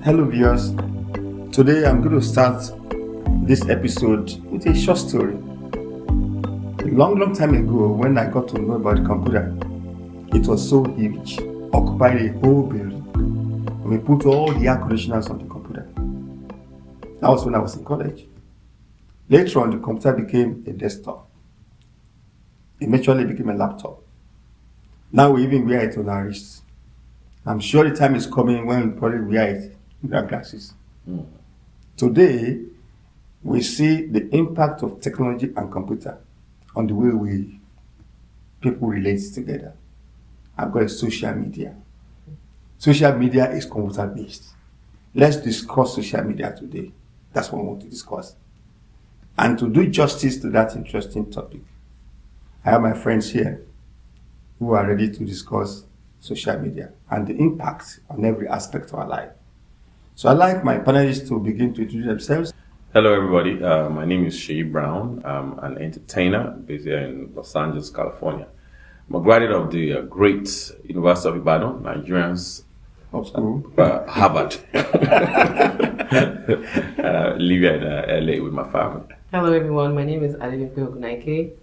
Hello viewers, today I'm going to start this episode with a short story. A long time ago, when I got to know about the computer, it was so huge, occupying a whole building. And we put all the air conditioners on the computer. That was when I was in college. Later on, the computer became a desktop. Eventually, it became a laptop. Now we even wear it on our wrists. I'm sure the time is coming when we probably wear it with our glasses. Today, we see the impact of technology and computer on the way people relate together. I've got social media. Social media is computer based. Let's discuss social media today. That's what we want to discuss. And to do justice to that interesting topic, I have my friends here who are ready to discuss social media and the impact on every aspect of our life. So I'd like my panelists to begin to introduce themselves. Hello, everybody. My name is Sheyi Brown. I'm an entertainer based here in Los Angeles, California. I'm a graduate of the great University of Ibadan, Nigerians, Harvard. Live here in LA with my family. Hello, everyone. My name is Adelimpe Ogunaike.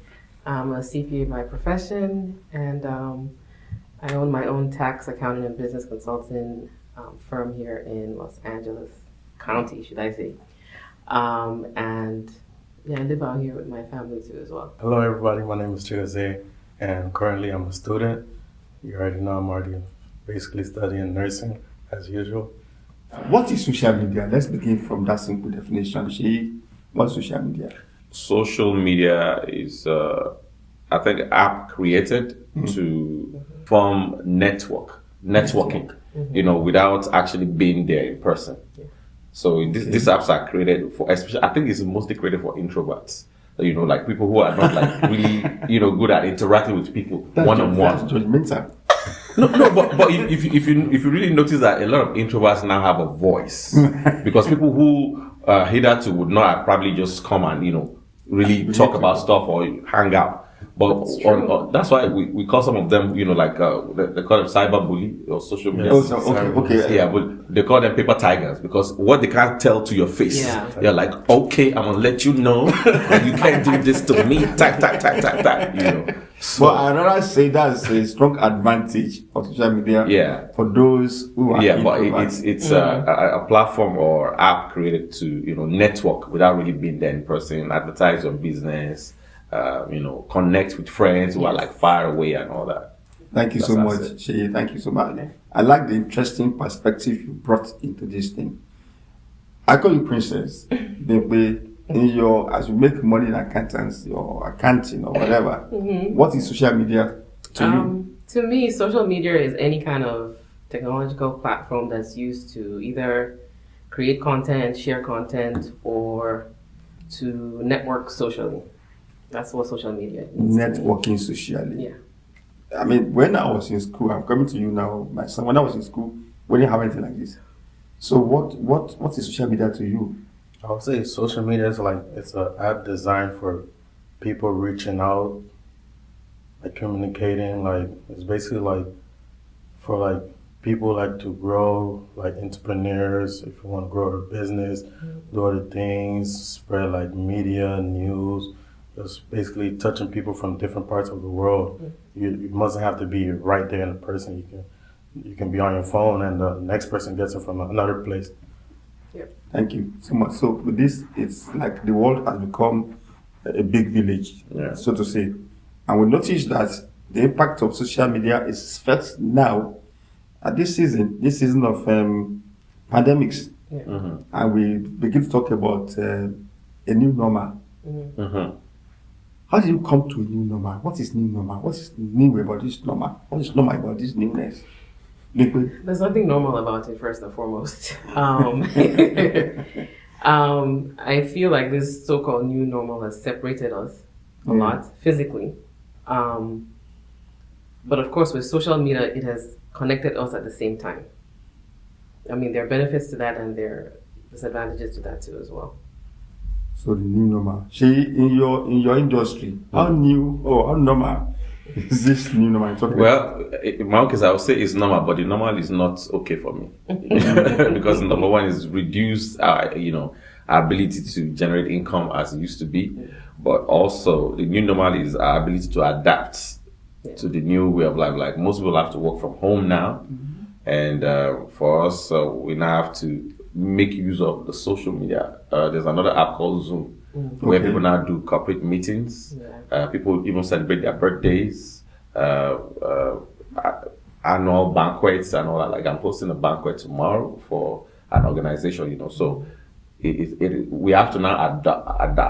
I'm a CPA by profession, and I own my own tax, accounting, and business consulting firm here in Los Angeles County, should I say. And I live out here with my family too as well. Hello everybody, my name is Jose, and currently I'm a student. You already know I'm already basically studying nursing as usual. What is social media? Let's begin from that simple definition. Sheyi, what's social media? Social media is, I think, app created to form networking, without actually being there in person. So these apps are created for, especially, I think it's mostly created for introverts. Like people who are not like really, good at interacting with people one-on-one. That's judgmental. No, but if you really notice that a lot of introverts now have a voice, because people who hitherto would not have probably just come and really talk about stuff or hang out. But that's why we call some of them, they call them cyberbully or social media. Okay. Yeah, but they call them paper tigers because what they can't tell to your face, you're like, okay, I'm gonna let you know, and you can't do this to me. Tack. So, but I rather say that's a strong advantage of social media. Yeah. For those who are but it's a platform or app created to network without really being there in person, advertise your business. Connect with friends who are like far away and all that. Thank you so much, Sheyi. Thank you so much. I like the interesting perspective you brought into this thing. I call you princess. As you make money in accountants or accounting or whatever, what is social media to you? To me, social media is any kind of technological platform that's used to either create content, share content, or to network socially. That's what social media is. Networking socially. Yeah. I mean, when I was in school, I'm coming to you now, my son. When I was in school, we didn't have anything like this. So, what is social media to you? I would say social media is it's an app designed for people reaching out, communicating. It's basically for people to grow, entrepreneurs. If you want to grow a business, do other things, spread media, news. Just basically touching people from different parts of the world. You mustn't have to be right there in person. You can be on your phone and the next person gets it from another place. Yep. Thank you so much. So with this, it's like the world has become a big village, so to say. And we notice that the impact of social media is felt now at this season of pandemics. Yeah. And we begin to talk about a new normal. How do you come to a new normal? What is new normal? What is new about this normal? What is normal about this newness? There's nothing normal about it, first and foremost. I feel like this so-called new normal has separated us a lot physically. But of course, with social media, it has connected us at the same time. I mean, there are benefits to that and there are disadvantages to that too as well. So the new normal. In your industry, how new or how normal is this new normal you're talking about? Well, in my case, I would say it's normal, but the normal is not okay for me because number one is reduced, our ability to generate income as it used to be, but also the new normal is our ability to adapt to the new way of life. Like most people have to work from home now, and for us, we now have to make use of the social media. There's another app called Zoom. Where people now do corporate meetings. People even celebrate their birthdays, annual banquets and all that. Like I'm hosting a banquet tomorrow for an organization, So we have to now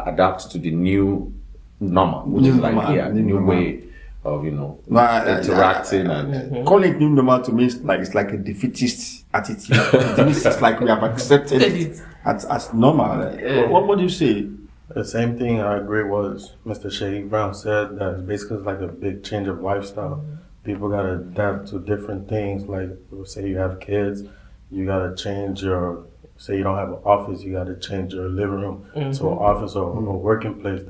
adapt to the new normal, which is like the new way of interacting and calling it new normal to me is like a defeatist attitude. It's like we have accepted it as normal. What do you say? The same thing I agree was Mr. Shaheed Brown said, that it's basically like a big change of lifestyle. People got to adapt to different things. Like, say you have kids, you got to change say you don't have an office, you got to change your living room to an office or a working place.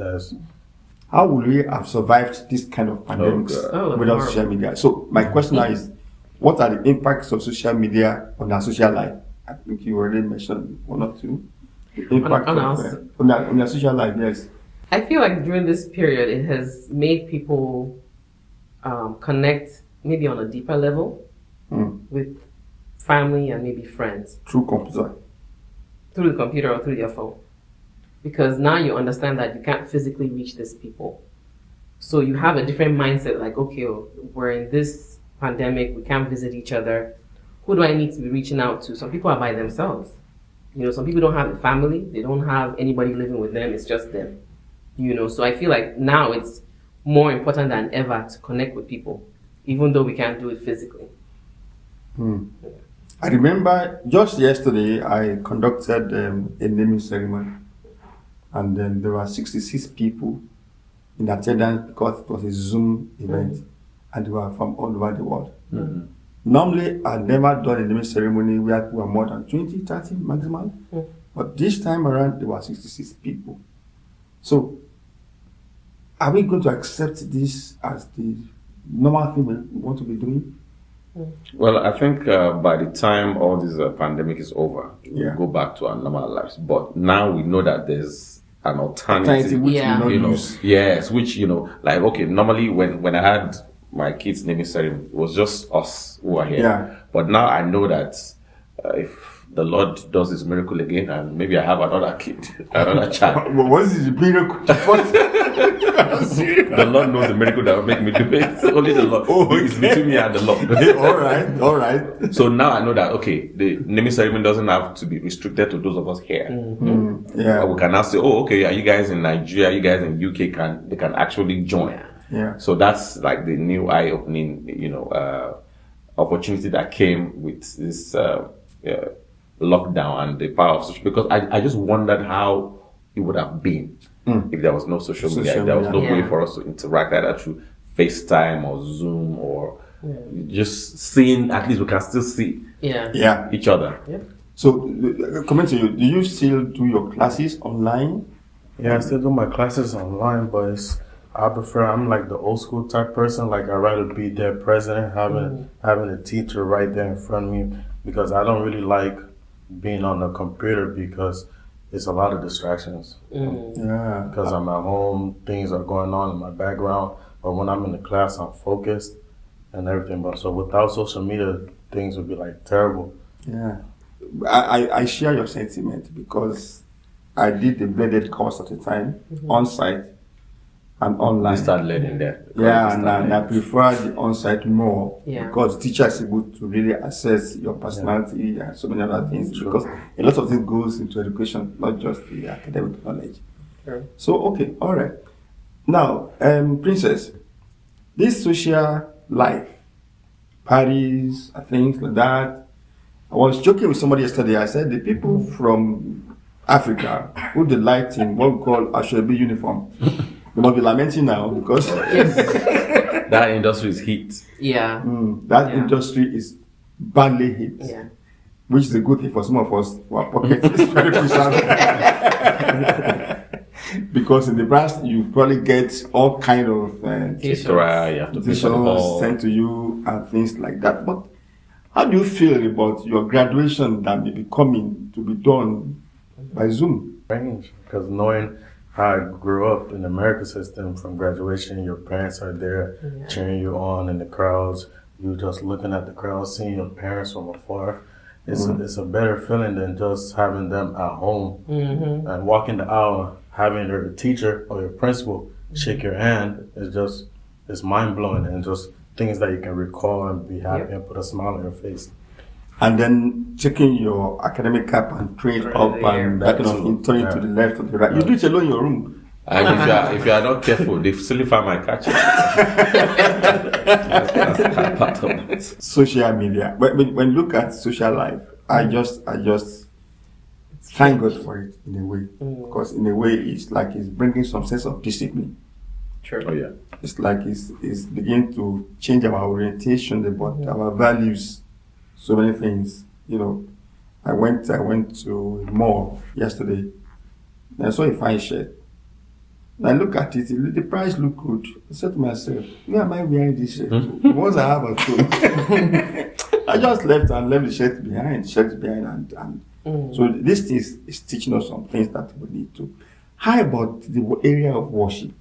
How would we have survived this kind of pandemics without social media? So my question now is, what are the impacts of social media on our social life? I think you already mentioned one or two. The impact on your social life, yes. I feel like during this period, it has made people connect maybe on a deeper level with family and maybe friends. Through computer. Through the computer or through your phone. Because now you understand that you can't physically reach these people. So you have a different mindset, like, okay, we're in this pandemic, we can't visit each other. Who do I need to be reaching out to? Some people are by themselves. Some people don't have a family. They don't have anybody living with them. It's just them. So I feel like now it's more important than ever to connect with people, even though we can't do it physically. I remember just yesterday I conducted a naming ceremony, and then there were 66 people in attendance because it was a Zoom event, and they were from all over the world. Normally, I've never done a naming ceremony where we were more than 20, 30 maximum. But this time around, there were 66 people. So, are we going to accept this as the normal thing we want to be doing? Well, I think by the time all this pandemic is over, we'll go back to our normal lives. But now we know that there's an alternative, which we not use. Yes, which, like, okay, normally when I had my kids' naming ceremony, it was just us who are here. Yeah. But now I know that if the Lord does His miracle again, and maybe I have another kid, another child. What is the miracle? The Lord knows the miracle that will make me do it. Only the Lord. It's between me and the Lord. All right. So now I know that, okay, the naming ceremony doesn't have to be restricted to those of us here. Yeah. We can now say, are you guys in Nigeria, you guys in UK, they can actually join. Yeah. So that's like the new eye-opening, opportunity that came with this lockdown and the power of social. Because I just wondered how it would have been if there was no social media, if there was no way for us to interact either through FaceTime or Zoom or just seeing. At least we can still see each other. Yeah. So, comment to you. Do you still do your classes online? Yeah, I still do my classes online, but I'm like the old school type person. Like I'd rather be there present, having a teacher right there in front of me, because I don't really like being on the computer because it's a lot of distractions. Yeah. Because I'm at home, things are going on in my background, but when I'm in the class, I'm focused and everything. But so without social media, things would be like terrible. Yeah. I share your sentiment because I did the blended course at the time, on site and online. We start learning that. Yeah, and I prefer the on-site more because the teacher is able to really assess your personality and so many other things, because a lot of things goes into education, not just the academic knowledge. Sure. So, okay, all right. Now, Princess, this social life, parties, and things like that, I was joking with somebody yesterday. I said the people from Africa who delight in what we call Ashwebi uniform, they must be lamenting now because that industry is hit. Yeah. That industry is badly hit. Yeah. Which is a good thing for some of us. Our pocket is very pushing. Because in the branch, you probably get all kind of Extra, you have to pay for the hall. sent to you and things like that. But how do you feel about your graduation that may be coming to be done by Zoom? Strange, because knowing how I grew up in the American system, from graduation, your parents are there cheering you on in the crowds. You just looking at the crowd, seeing your parents from afar. It's a better feeling than just having them at home and walking the aisle, having your teacher or your principal shake your hand. It's mind blowing, and just things that you can recall and be happy and put a smile on your face. And then checking your academic cap and train it up and backing on, turning to the left or the right. You do it alone in your room. And if you are not careful, the silver might catch you. That's part of it. Social media. When you look at social life, I just thank God for it in a way, because in a way it's like it's bringing some sense of discipline. Sure. Oh yeah. It's like it's beginning to change our orientation about our values. So many things, you know. I went to a mall yesterday and I saw a fine shirt. And I look at it, the price looked good. I said to myself, why am I wearing this shirt? The ones I have at home. I just left the shirt behind, and so this is teaching us some things that we need to. How about the area of worship?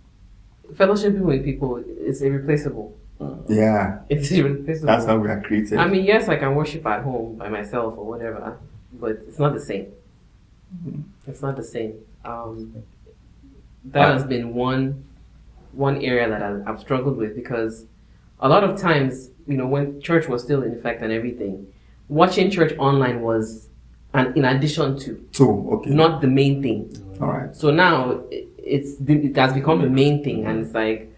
Fellowshipping with people is irreplaceable. Yeah. It's irreplaceable. That's how we are created. I mean, yes, I can worship at home by myself or whatever, but it's not the same. It's not the same. That has been one area that I've struggled with, because a lot of times, you know, when church was still in effect and everything, watching church online was in addition to, not the main thing. All right. So now it has become the main thing, and it's like,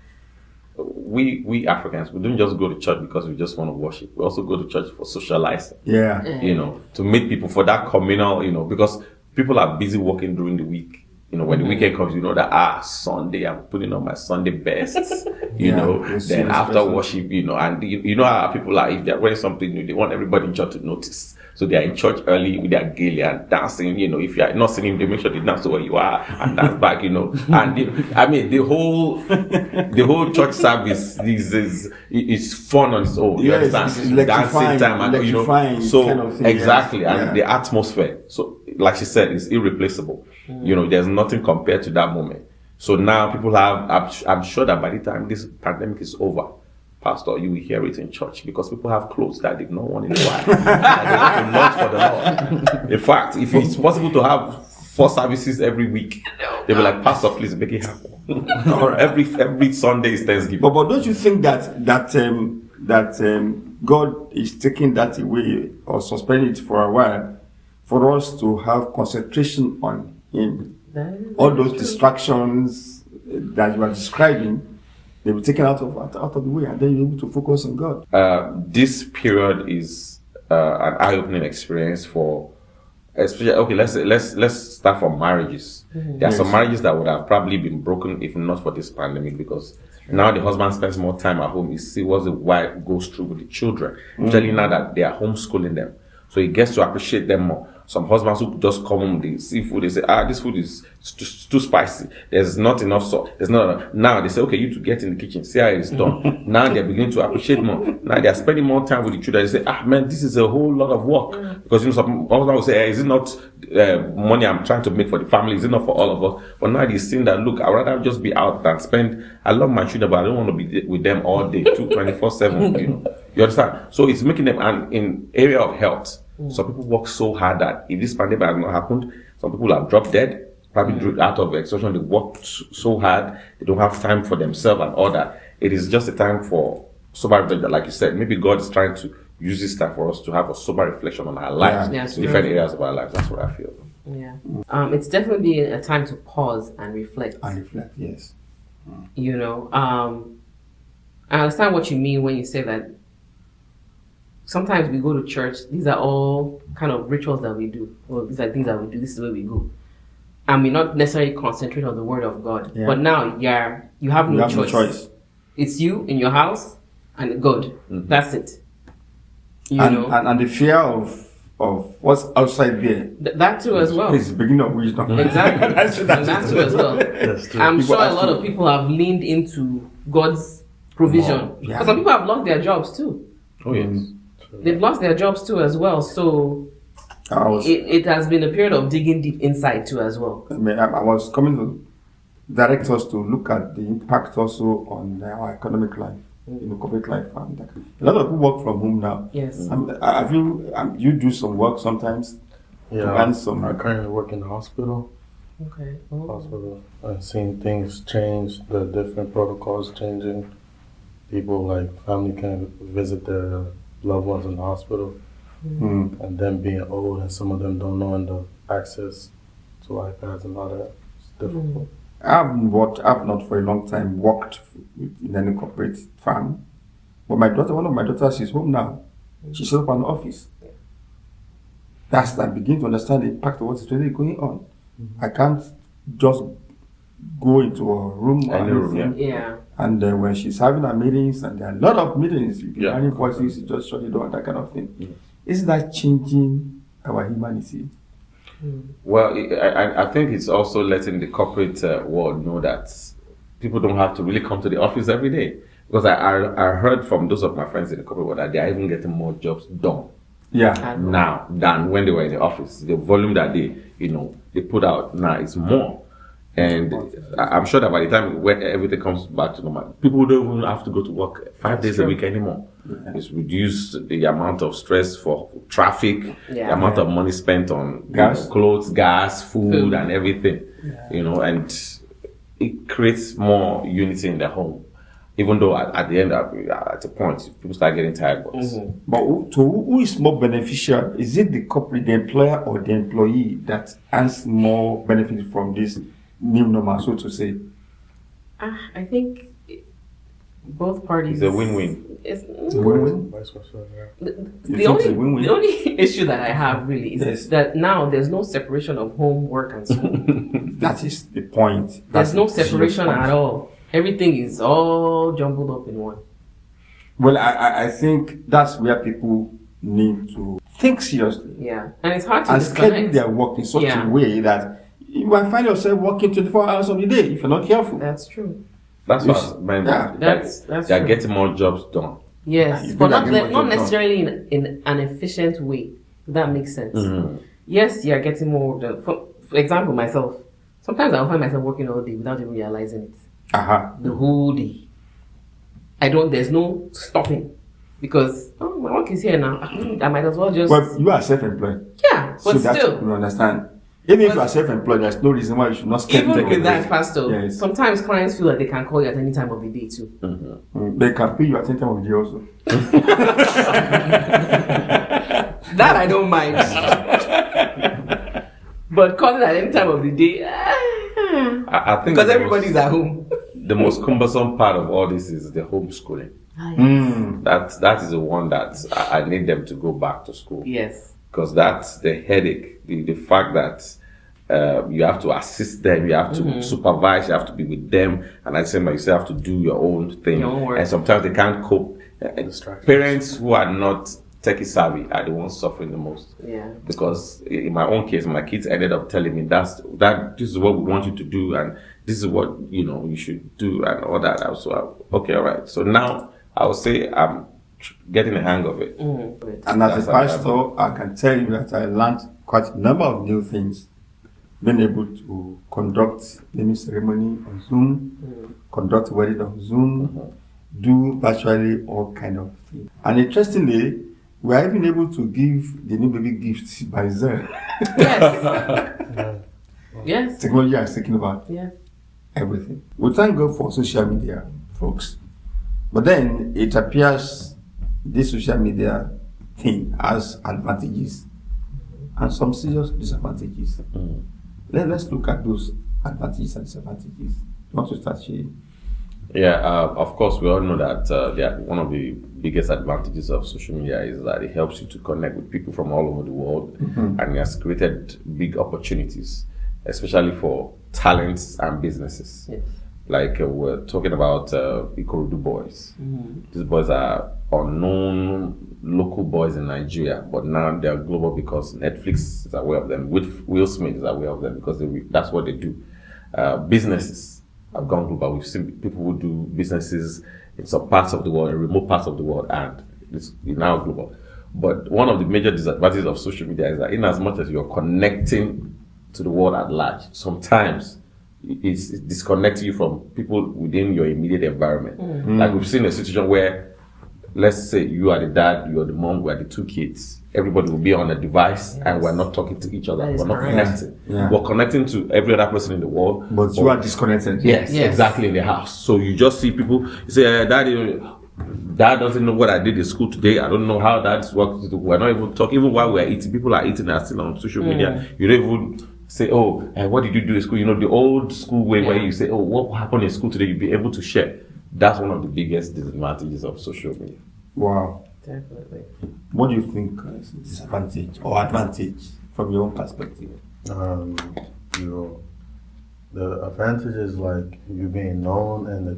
we Africans, we don't just go to church because we just want to worship. We also go to church for socializing. Yeah. You know, to meet people for that communal, you know, because people are busy working during the week. You know, when the weekend comes, you know that, Sunday, I'm putting on my Sunday best, you know, then after worship, you know, and you know how people are, if they're wearing something new, they want everybody in church to notice. So they are in church early with their gaily and dancing, you know, if you are not singing, they make sure they dance where you are and dance back, you know. And the whole church service is fun on its own. You understand? It's dancing time and, you know, so kind of thing, exactly. And the atmosphere. So like she said, it's irreplaceable. You know, there's nothing compared to that moment. So now people I'm sure that by the time this pandemic is over, Pastor, you will hear it in church, because people have clothes that they've not worn in a while. And they want to launch for the Lord. In fact, if it's possible to have 4 services every week, they'll be like, Pastor, please make it happen. Every Sunday is Thanksgiving. But don't you think that God is taking that away or suspending it for a while for us to have concentration on Him? All those distractions that you are describing, they will be taken out of the way, and then you're able to focus on God. This period is an eye-opening experience for, especially. Okay, let's start from marriages. There are some marriages that would have probably been broken if not for this pandemic, because now the husband spends more time at home. He sees what the wife goes through with the children, especially now that they are homeschooling them. So he gets to appreciate them more. Some husbands who just come home, they see food, they say, this food is too spicy. There's not enough salt. There's not enough. Now they say, okay, you two get in the kitchen, see how it's done. Now they're beginning to appreciate more. Now they're spending more time with the children. They say, man, this is a whole lot of work. Because, you know, some husbands will say, is it not money I'm trying to make for the family? Is it not for all of us? But now they're seeing that, look, I'd rather just be out than spend. I love my children, but I don't want to be with them all day, 24/7. You know, you understand? So it's making them, and in area of health, some people work so hard that if this pandemic has not happened, some people have dropped dead, probably out of exhaustion. They worked so hard, they don't have time for themselves and all that. It is just a time for sober reflection, like you said. Maybe God is trying to use this time for us to have a sober reflection on our lives, different areas of our lives. That's what I feel. Yeah, it's definitely a time to pause and reflect. Yes. You know, I understand what you mean when you say that. Sometimes we go to church. These are all kind of rituals that we do. Well, these are things that we do. This is where we go, and we not necessarily concentrate on the Word of God. Yeah. But now you have no choice. It's you in your house and God. That's it. You know, and the fear of of what's outside there. That too as well. It's the beginning of wisdom. Exactly. That's And that too as well. That's true. I'm People sure a have lot to- of people have leaned into God's provision. More, yeah. But some people have lost their jobs too. Oh yes. They've lost their jobs too as well. So I was, it has been a period of digging deep inside too as well. I was coming to direct us to look at the impact also on our economic life, corporate life. And a lot of people work from home now. Yes. Have you, you do some work sometimes? Yeah, To earn some- I currently work in the hospital. Okay. Oh. Hospital. I've seen things change, the different protocols changing. People like family can visit their loved ones in the hospital, Mm. and them being old, and some of them don't know the access to iPads and all that. It's difficult. I've not for a long time worked in any corporate firm. But my daughter, one of my daughters, is home now. She set up an office. That's I begin to understand the impact of what's really going on. I can't just go into a room or Any room, anything. Yeah. And when she's having her meetings, and there are a lot of meetings, you can Yeah. hear voices, you just shut it down, that kind of thing. Yeah. Isn't that changing our humanity? Well, I think it's also letting the corporate world know that people don't have to really come to the office every day. Because I heard from those of my friends in the corporate world that they are even getting more jobs done Yeah. now than when they were in the office. The volume that they put out now is more. And I'm sure that by the time when everything comes back to normal, people don't even have to go to work 5 days a week anymore. Yeah. It's reduced the amount of stress for traffic, the Yeah. amount of money spent on Gas. clothes, gas, food, Food. and everything. And it creates more unity in the home. Even though at the end, at a point, people start getting tired. But But who is more beneficial? Is it the corporate, the employer, or the employee that earns more benefit from this new normal, so to say? I think both parties. It's a win-win. It's, Win-win? Vice versa, yeah. the, You the think only it's a win-win? the only issue that I have really is Yes. that now there's no separation of home, work, and school. That is the point. There's That's no the serious separation point. at all. Everything is all jumbled up in one. Well, I think that's where people need to think seriously Yeah, and it's hard to and schedule disconnect. their work in such Yeah. a way that you might find yourself working 24 hours of the day if you're not careful. That's true. That's You what s- I meant. yeah. That's They're true. getting more jobs done. Yes, You but feel like not, getting more not job done. necessarily in an efficient way. If that makes sense. Mhm. Yes, you're getting more done. For example, myself, sometimes I'll find myself working all day without even realizing it. Aha. The whole day. There's no stopping. Because, my work is here now. I might as well just. Well, you are self-employed. Yeah, but so that's still. you understand. Even if But- you are self-employed, there's no reason why you should not schedule Even take with a that, break. Pastor, Yes. sometimes clients feel like they can call you at any time of the day too. They can pay you at any time of the day also. That I don't mind. But calling at any time of the day, I think because the everybody's most, at home. the most cumbersome part of all this is the homeschooling. Mm. That is the one that I need them to go back to school. Yes. Because that's the headache. The fact that you have to assist them, you have to supervise, you have to be with them, and at the same time, you still have to do your own thing. Your own work. And sometimes they can't cope. Distractions. Parents who are not techie savvy are the ones suffering the most. Yeah. Because in my own case, my kids ended up telling me that this is what we want you to do, and this is what you should do, and all that. So okay, all right. So now I would say I'm getting the hang of it. Good. And as That's a how pastor, I can tell you that I learned quite a number of new things. Being able to conduct naming ceremony on Zoom, conduct wedding on Zoom, do virtually all kind of things. And interestingly, we are even able to give the new baby gifts by Zoom. Yes. Yes. Technology is thinking about Yeah. everything. We thank God for social media, folks. But then it appears this social media thing has advantages and some serious disadvantages. Let's look at those advantages and disadvantages. You want to start, Shay? Yeah, of course, we all know that one of the biggest advantages of social media is that it helps you to connect with people from all over the world, and it has created big opportunities, especially for talents and businesses. Yes. Like we're talking about Ikorodu boys. These boys are unknown local boys in Nigeria, but now they are global because Netflix is aware of them. Will Smith is aware of them because that's what they do. Businesses have gone global. We've seen people who do businesses in some parts of the world, in remote parts of the world, and it's now global. But one of the major disadvantages of social media is that in as much as you're connecting to the world at large, sometimes it's disconnecting you from people within your immediate environment. Like we've seen a situation where, let's say you are the dad, you are the mom, we are the two kids. Everybody will be on a device and we're not talking to each other. That is We're not correct. connecting. Yeah. We're connecting to every other person in the world. But you are disconnected. Yes, Yes. exactly, in the house. So you just see people, you say, Dad doesn't know what I did in school today. I don't know how that's worked. We're not even talking. Even while we're eating, people are eating and still on social media. You don't even say, what did you do in school? You know, the old school way where you say, what happened in school today? You'll be able to share. That's one of the biggest disadvantages of social media. Wow. Definitely. What do you think is disadvantage or advantage from your own perspective? The advantage is like you being known, and the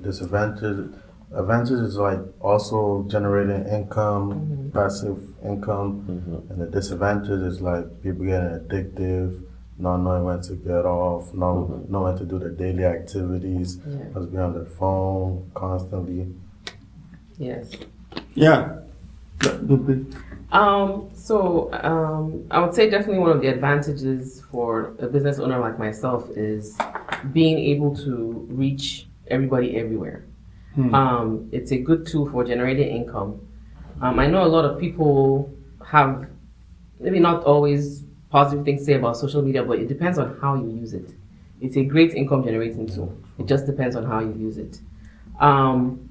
advantage is like also generating income, passive income, and the disadvantage is like people getting addictive, not knowing when to get off, not knowing when to do their daily activities, just be on their phone constantly. Yes. Yeah. I would say definitely one of the advantages for a business owner like myself is being able to reach everybody everywhere. It's a good tool for generating income. I know a lot of people have maybe not always positive things to say about social media, but it depends on how you use it. It's a great income generating tool. It just depends on how you use it. And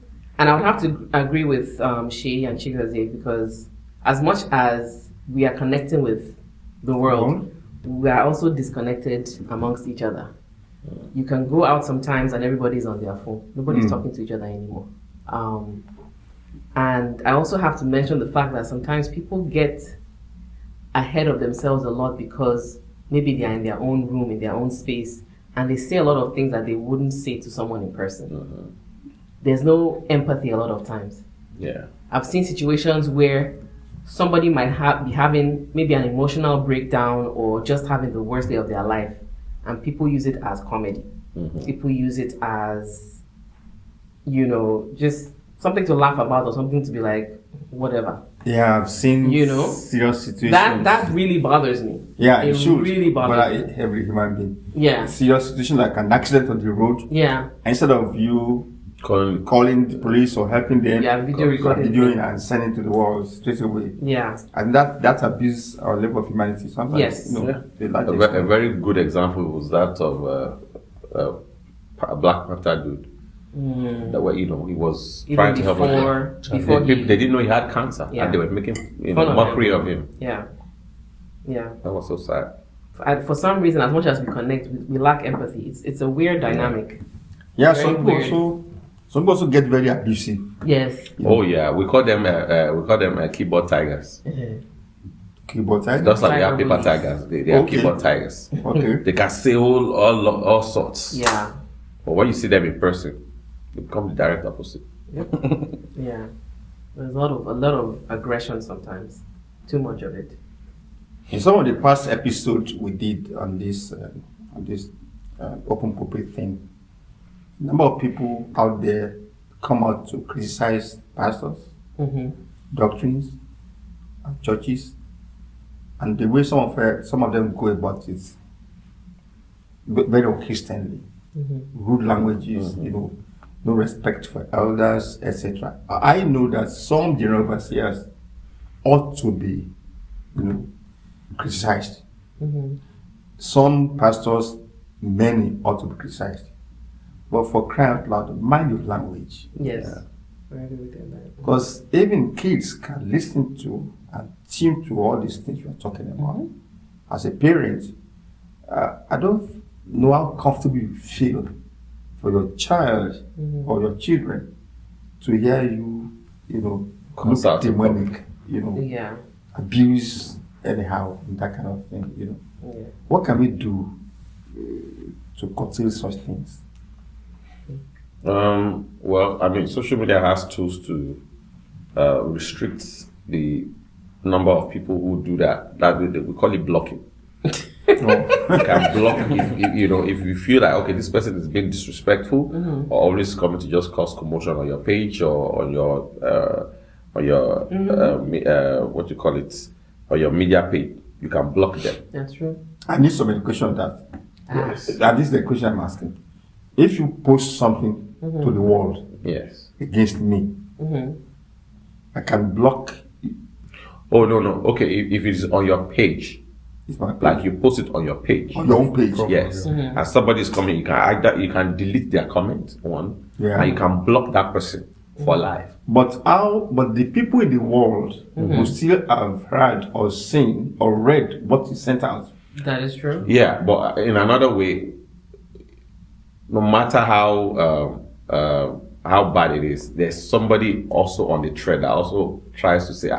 I would have to agree with Shay and Chigozie, because as much as we are connecting with the world, we are also disconnected amongst each other. You can go out sometimes and everybody's on their phone. Nobody's talking to each other anymore. And I also have to mention the fact that sometimes people get ahead of themselves a lot because maybe they are in their own room, in their own space, and they say a lot of things that they wouldn't say to someone in person. There's no empathy a lot of times. Yeah. I've seen situations where somebody might be having maybe an emotional breakdown or just having the worst day of their life, and people use it as comedy. People use it as, just something to laugh about or something to be like, whatever. Yeah, I've seen serious situations. That really bothers me. Yeah, it it should. really bothers me. Every human being. Yeah. Serious situation like an accident on the road. Yeah. Instead of you Calling the police or helping them, video recording videoing and sending to the world straight away. Yeah. And that abuse our level of humanity. Sometimes, Yes. they like a very good example was that of a Black Panther dude. That way, he was Even trying to help before they didn't know he had cancer, Yeah. and they were making Fun of mockery of him. Yeah. Yeah. That was so sad. For some reason, as much as we connect, we lack empathy. It's a weird dynamic. Yeah, Very some people weird. also get very abusive. Yes. Oh yeah, we call them keyboard tigers. Keyboard type. Just like we have paper Cyberbullies. tigers, they are Okay. keyboard tigers. Okay. They can say all sorts. Yeah. But when you see them in person, they become the direct opposite. Yeah. There's a lot of aggression sometimes. Too much of it. In some of the past episodes we did on this open pulpit thing, a number of people out there come out to criticize pastors, doctrines, and churches, and the way some of them go about it, very unchristianly, rude languages, no respect for elders, etc. I know that some general overseers ought to be, criticized. Some pastors, many ought to be criticized. But for crying out loud, mind your language. Yes. I agree with that. Because even kids can listen to and tune to all these things you're talking about. As a parent, I don't know how comfortable you feel for your child or your children to hear you, Curse out in demonic, Yeah. abuse anyhow, that kind of thing, Yeah. What can we do to curtail such things? Well, I mean, social media has tools to restrict the number of people who do that. That we call it blocking. You can block if you feel like, okay, this person is being disrespectful or always coming to just cause commotion on your page or on your what you call it, or your media page. You can block them. That's true. I need some education on that. And this is the question I'm asking. If you post something to the world Yes. against me, I can block Oh no. Okay, if it is on your page, it's my page. like you post it on your page. on your own page. Yes, and somebody is coming, you can delete their comment Yeah. and you can block that person for life. But the people in the world will still have heard or seen or read what you sent out. That is true. Yeah, but in another way, no matter how bad it is, there's somebody also on the thread that also tries to say,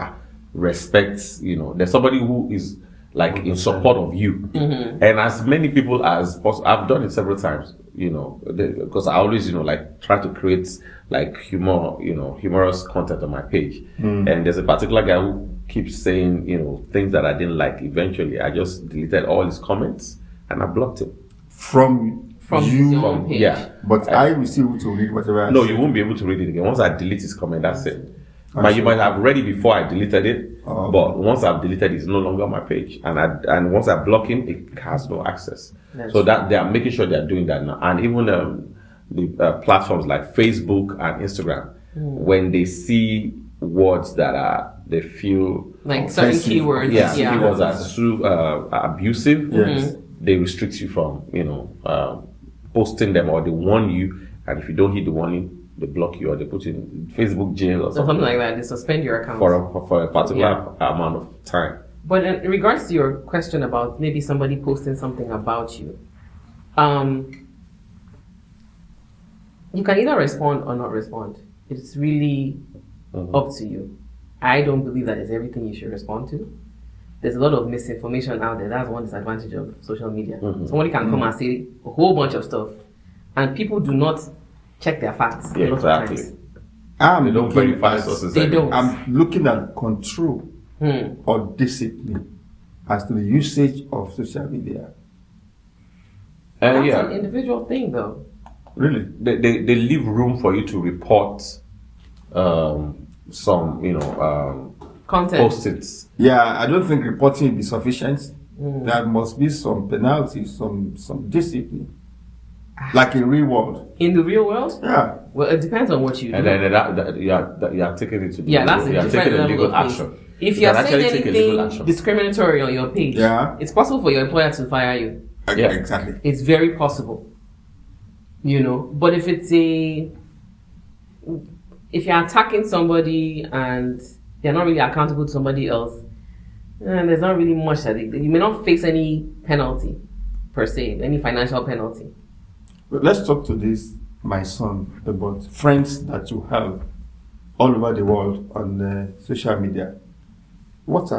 respects. There's somebody who is like in support of you, and as many people as possible. I've done it several times. Because I always like try to create like humorous content on my page, and there's a particular guy who keeps saying things that I didn't like. Eventually, I just deleted all his comments and I blocked him. From you, your own page. Yeah. but I will still able to read whatever I No, say. you won't be able to read it again. Once I delete his comment, that's it. But you might have read it before I deleted it. But once I've deleted it, it's no longer on my page. And once I block him, it has no access. So that they are making sure they are doing that now. And even the platforms like Facebook and Instagram, when they see words that they feel Like certain Offensive. keywords. keywords are abusive, Yes. they restrict you from posting them, or they warn you, and if you don't hit the warning, they block you or they put you in Facebook jail or Or something something like that. They suspend your account. for a particular amount of time. But in regards to your question about maybe somebody posting something about you, you can either respond or not respond. It's really up to you. I don't believe that is everything you should respond to. There's a lot of misinformation out there. That's one disadvantage of social media. Somebody can come and say a whole bunch of stuff, and people do not check their facts. a Yeah, lot exactly. Of times. They don't verify sources. They don't. I'm looking at control or discipline as to the usage of social media. And That's an individual thing, though. Really? they leave room for you to report some Content. post-its. Yeah, I don't think reporting will be sufficient. There must be some penalties, some discipline. Like in real world. In the real world, Yeah. well, it depends on what you do. And then you are taking it to Yeah, that's a you are different taking a level legal of things. action. If You you're can saying actually take a legal anything action. discriminatory on your page, Yeah. it's possible for your employer to fire you. Yeah. Exactly. It's very possible. But if if you're attacking somebody and they're not really accountable to somebody else, there's not really much that you may not face any penalty per se, any financial penalty. But let's talk to this, my son, about friends that you have all over the world on social media. What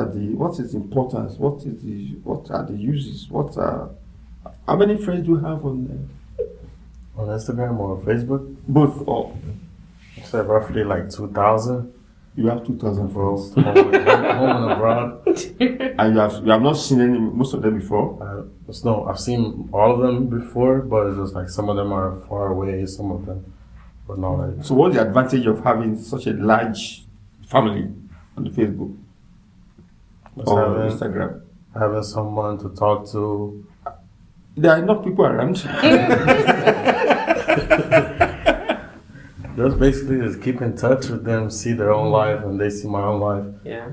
is importance? What are the uses? How many friends do you have on Instagram or Facebook? both? Or I said roughly like 2,000 you have 2,000 for friends, home and abroad. and you have not seen most of them before. No, I've seen all of them before, but it's just like some of them are far away, some of them are not. Like, So what's the advantage of having such a large family on the Facebook just or having, Instagram? having someone to talk to. There are enough people around. Just basically just keep in touch with them, see their own life, and they see my own life. Yeah.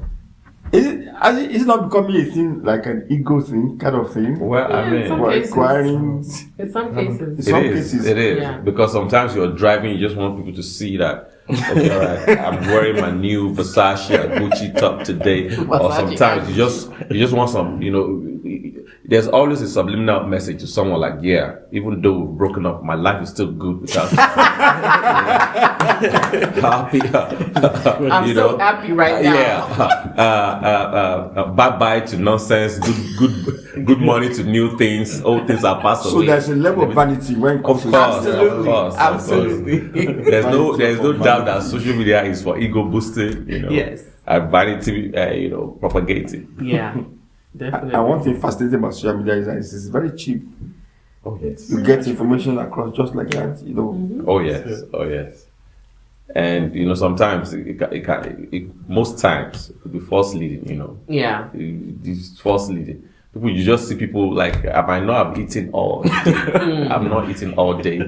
Is it not becoming a thing, like an ego thing, kind of thing? Well, I Yeah, mean, some Or cases. acquiring. In some cases. In some it cases. is Yeah. because sometimes you're driving, you just want people to see that. Okay, all right, I'm wearing my new Versace or Gucci top today. Or Versace sometimes you just want some. There's always a subliminal message to someone like, yeah, even though we've broken up, my life is still good because happy. I'm so happy right now. Yeah. Bye bye to nonsense. good morning to new things. Old things are passed So away. there's a level of vanity when it comes Of to course, social media. of course, Absolutely. There's no doubt that social media is for ego boosting, Yes. and vanity, propagating. Yeah, definitely. And one thing fascinating about social media is that it's very cheap. Oh yes. You get information across just like that, Oh yes. Oh yes. And sometimes most times it could be false leading. Yeah. It's false leading. People, you just see people like, I might not have eaten all day. I'm not eating all day.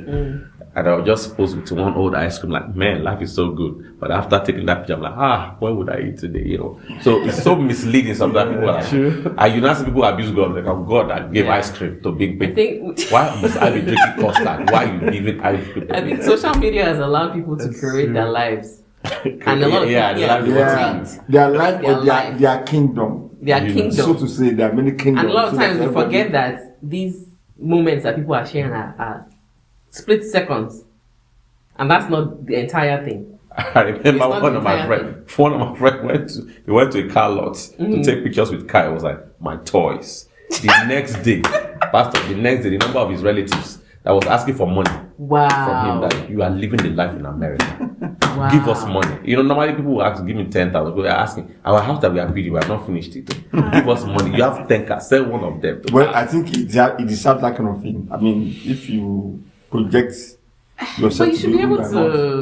And I'll just post with one old ice cream, like, man, life is so good. But after taking that picture, I'm like, what would I eat today? So it's so misleading. Sometimes people are like, and you know, some people abuse God, like, oh, God that gave ice cream to big I people. think Why must I be drinking custard? Why are you giving ice cream? I think social media has allowed people to curate their lives. And a lot of Yeah, people, they like the Yeah, content. their life Their or life. their kingdom. their You know, kingdom. So to say, there are many kingdoms. And a lot of So times that we forget everybody- that these moments that people are sharing are split seconds. And that's not the entire thing. I remember It's not one the of my entire friends went to a car lot to take pictures with car. It was like, my toys. The next day, the number of his relatives that was asking for money from him, Wow. that you are living the life in America. Wow. Give us money. Normally people will ask, give me 10,000. People are asking, our house that we are building, we have not finished it. Give us money. You have 10 cars. Sell one of them. Well, I think it deserves that kind of thing. I mean, if you project yourself So you should be able good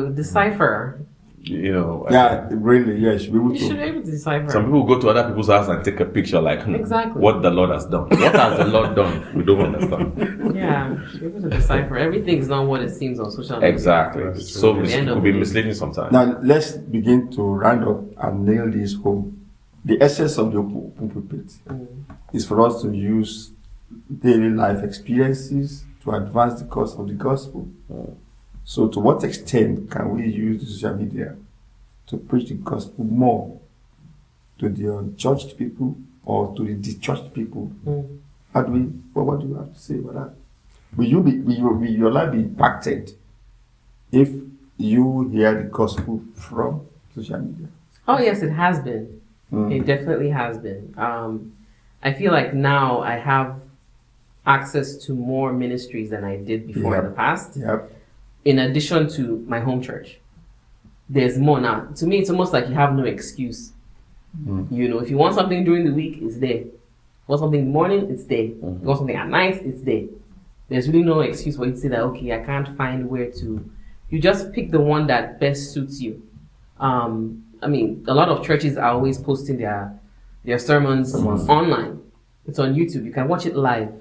to decipher. yeah, really, yeah, you should be able You should to. be able to decipher. Some people go to other people's house and take a picture like, Exactly. what the Lord has done. What has the Lord done? We don't understand. Yeah, you should be able to decipher. Everything is not what it seems on social media. Exactly. So At the end it of could be the day. misleading sometimes. Now, let's begin to round up and nail this home. The essence of the pulpit is for us to use daily life experiences to advance the cause of the gospel. So, to what extent can we use the social media to preach the gospel more to the unchurched people or to the dischurched people? How do we? What do you have to say about that? Will your life be impacted if you hear the gospel from social media? Oh yes, it has been. It definitely has been. I feel like now I have access to more ministries than I did before in Yeah. the past. Yep. In addition to my home church, there's more now. To me, it's almost like you have no excuse. If you want something during the week, it's there. You want something in the morning, it's there. You want something at night, it's there. There's really no excuse for you to say that, okay, I can't find where to. You just pick the one that best suits you. I mean, a lot of churches are always posting their sermons online. It's on YouTube. You can watch it live.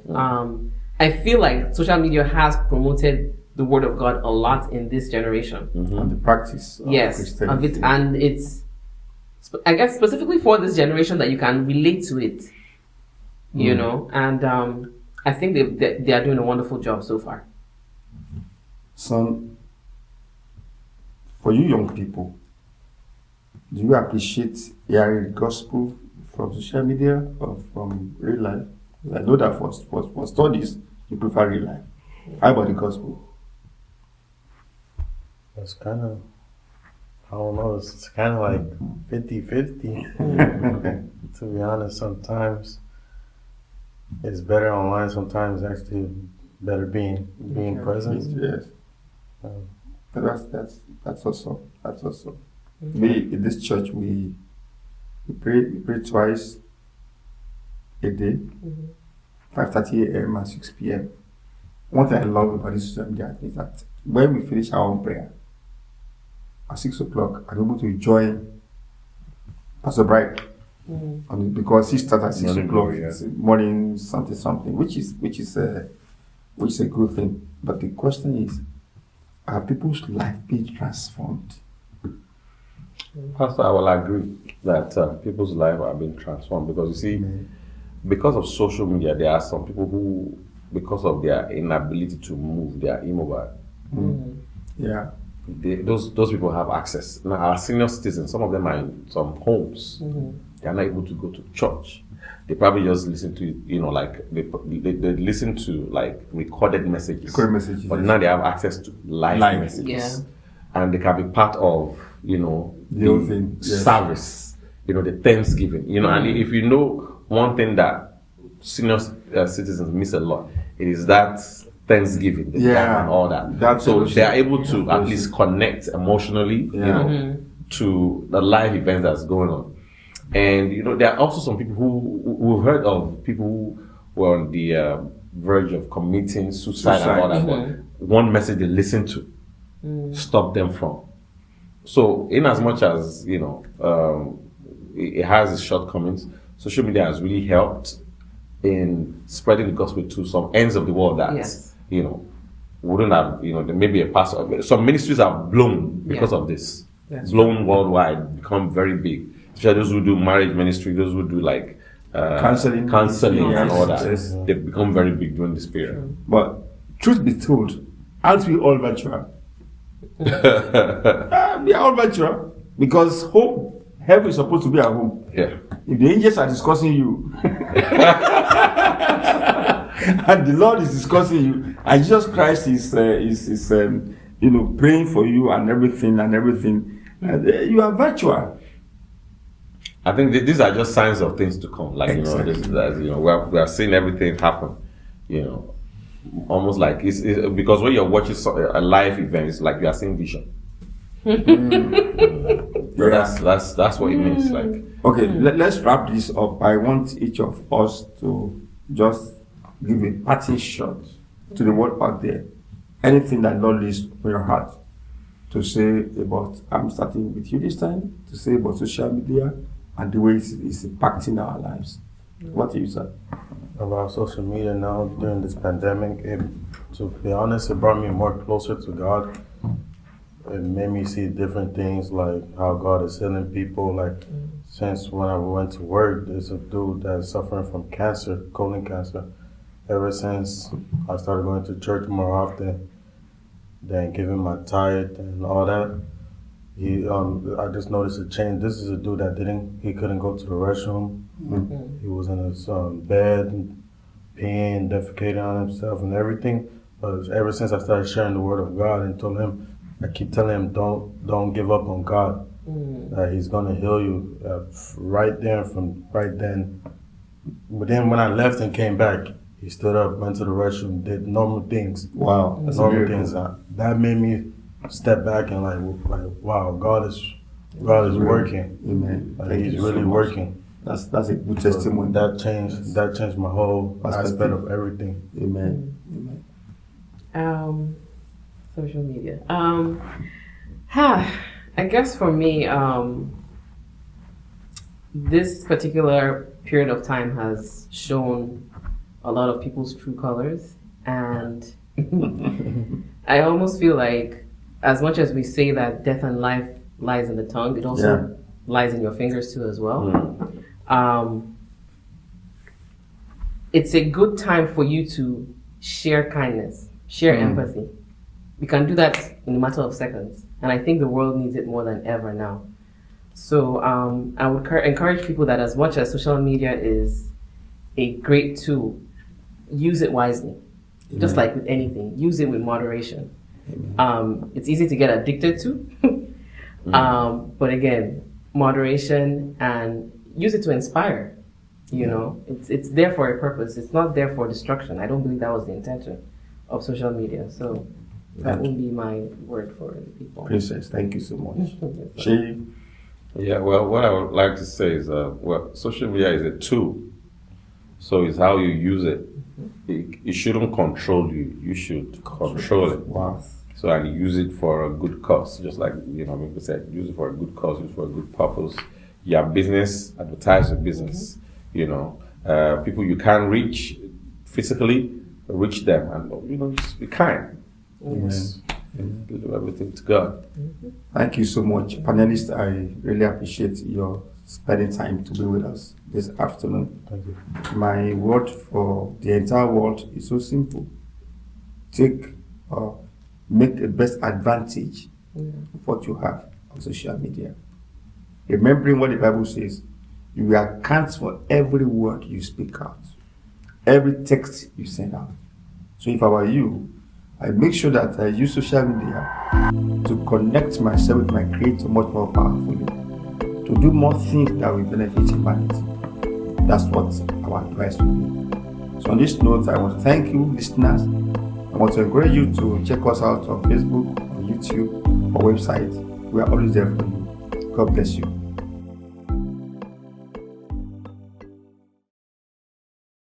I feel like social media has promoted the word of God a lot in this generation. And the practice of Yes, Christianity. of it, and it's, I guess, specifically for this generation that you can relate to it. And I think they are doing a wonderful job so far. Son, for you young people, do you appreciate hearing the gospel from social media or from real life? I know that for studies, you prefer real life. How about the gospel? It's kind of, I don't know, it's kind of like 50-50. To be honest, sometimes it's better online, sometimes actually better being present. Yes. Um, That's awesome. That's awesome. We in this church we pray twice a day, 5:30 a.m. and 6 p.m. One thing I love about this social media is that when we finish our own prayer at 6 o'clock, I'm able to join Pastor Bright because he starts at 6 Morning o'clock. glory, yeah. It's morning something, which is a good thing. But the question is, are people's life being transformed? Pastor, I will agree that people's lives are being transformed because you see, because of social media, there are some people who, because of their inability to move, they are immobile. Yeah. Those people have access. Now, our senior citizens, some of them are in some homes. They are not able to go to church. They probably just listen to, like they listen to like recorded messages. Recorded messages, But yes. now they have access to live messages. Yeah. And they can be part of, the whole thing, yes. service, the Thanksgiving, and if you know one thing that senior citizens miss a lot. It is that Thanksgiving, the time and all that. So they are able to at least connect emotionally, to the live event that's going on. And there are also some people who've heard of people who were on the verge of committing suicide and all that. But one message they listened to stopped them from. So, in as much as it has its shortcomings, social media has really helped in spreading the gospel to some ends of the world that wouldn't have, there may be a pastor. Some ministries have blown because of this. Yes. Blown worldwide, become very big. Especially those who do marriage ministry, those who do like counseling and all that. Yes. They've become very big during this period. But truth be told, aren't we all virtual? We are all virtual because heaven is supposed to be at home. Yeah. If the angels are discussing you and the Lord is discussing you, and Jesus Christ is praying for you and everything, you are virtual. I think these are just signs of things to come. Like Exactly. we are seeing everything happen. Almost like it's because when you're watching a live event, it's like you are seeing vision. That's what it means. Like, okay, let's wrap this up. I want each of us to just give a parting shot to the world out there. Anything that Lord lays on your heart to say about, I'm starting with you this time, to say about social media and the way it's impacting our lives. What do you say? About social media now during this pandemic, to be honest, it brought me more closer to God. It made me see different things, like how God is healing people. Like since when I went to work, there's a dude that's suffering from cancer, colon cancer. Ever since I started going to church more often, then giving my tithe and all that, I just noticed a change. This is a dude that he couldn't go to the restroom. He was in his bed, peeing, defecating on himself and everything. But ever since I started sharing the word of God and I keep telling him, don't give up on God. That He's gonna heal you right then. But then when I left and came back, he stood up, went to the restroom, did normal things. Wow, that's Normal things. That made me step back and like wow, God is working. Amen. Like, He's really working. That's a good testimony. That changed my whole aspect of everything. Amen. Social media. I guess for me, this particular period of time has shown a lot of people's true colors, and I almost feel like, as much as we say that death and life lies in the tongue, it also lies in your fingers too as well. It's a good time for you to share kindness, share empathy. We can do that in a matter of seconds, and I think the world needs it more than ever now. So I would encourage people that, as much as social media is a great tool, use it wisely. Just like with anything, use it with moderation. It's easy to get addicted to, but again, moderation, and use it to inspire. It's there for a purpose. It's not there for destruction. I don't believe that was the intention of social media. So that would be my word for people. Princess, thank you so much. Shay? yeah. Well, what I would like to say is, social media is a tool. So it's how you use it. It shouldn't control you. You should control it. Wow. So and use it for a good cause, just like people said, use it for a good cause, use it for a good purpose. Your business, advertise your business. People you can't reach physically, reach them, and just be kind. Yes. Do everything to God. Thank you so much, panelists. I really appreciate your spending time to be with us this afternoon. Thank you. My word for the entire world is so simple. Make the best advantage of what you have on social media. Remembering what the Bible says, you will account for every word you speak out, every text you send out. So if I were you, I'd make sure that I use social media to connect myself with my Creator much more powerfully, to do more things that will benefit humanity. That's what our advice would be. So on this note, I want to thank you, listeners. I want to encourage you to check us out on Facebook, on YouTube, or website. We are always there for you. God bless you.